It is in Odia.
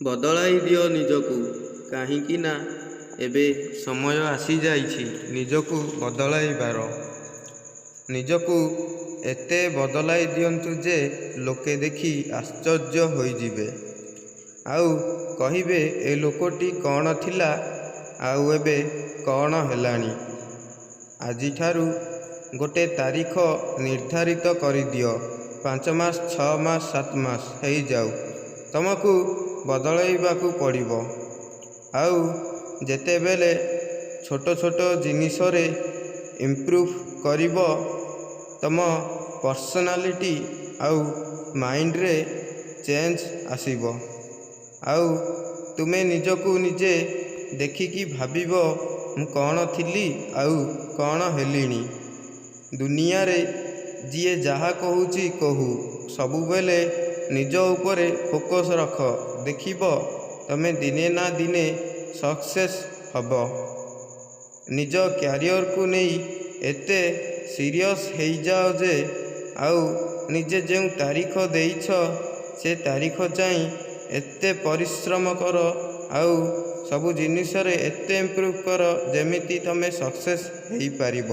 ବଦଳାଇ ଦିଅ ନିଜକୁ, କାହିଁକି ନା ଏବେ ସମୟ ଆସିଯାଇଛି ନିଜକୁ ବଦଳାଇବାର। ନିଜକୁ ଏତେ ବଦଳାଇ ଦିଅନ୍ତୁ ଯେ ଲୋକେ ଦେଖି ଆଶ୍ଚର୍ଯ୍ୟ ହୋଇଯିବେ, ଆଉ କହିବେ ଏ ଲୋକଟି କ'ଣ ଥିଲା ଆଉ ଏବେ କ'ଣ ହେଲାଣି। ଆଜିଠାରୁ ଗୋଟେ ତାରିଖ ନିର୍ଦ୍ଧାରିତ କରିଦିଅ। 5 ମାସ, 6 ମାସ, 7 ମାସ ହେଇଯାଉ, ତମକୁ ବଦଳାଇବାକୁ ପଡ଼ିବ। ଆଉ ଯେତେବେଳେ ଛୋଟ ଛୋଟ ଜିନିଷରେ ଇମ୍ପ୍ରୁଭ୍ କରିବ, ତମ ପର୍ସନାଲିଟି ଆଉ ମାଇଣ୍ଡରେ ଚେଞ୍ଜ ଆସିବ। ଆଉ ତୁମେ ନିଜକୁ ନିଜେ ଦେଖିକି ଭାବିବ, ମୁଁ କ'ଣ ଥିଲି ଆଉ କ'ଣ ହେଲିଣି। ଦୁନିଆରେ ଯିଏ ଯାହା କହୁଛି କହୁ, ସବୁବେଳେ ନିଜ ଉପରେ ଫୋକସ୍ ରଖ। ଦେଖିବ ତମେ ଦିନେ ନା ଦିନେ ସକ୍ସେସ୍ ହେବ। ନିଜ କ୍ୟାରିୟରକୁ ନେଇ ଏତେ ସିରିୟସ୍ ହେଇଯାଅ ଯେ ଆଉ ନିଜେ ଯେଉଁ ତାରିଖ ଦେଇଛ ସେ ତାରିଖ ଯାଏଁ ଏତେ ପରିଶ୍ରମ କର, ଆଉ ସବୁ ଜିନିଷରେ ଏତେ ଇମ୍ପ୍ରୁଭ୍ କର ଯେମିତି ତମେ ସକ୍ସେସ୍ ହେଇପାରିବ।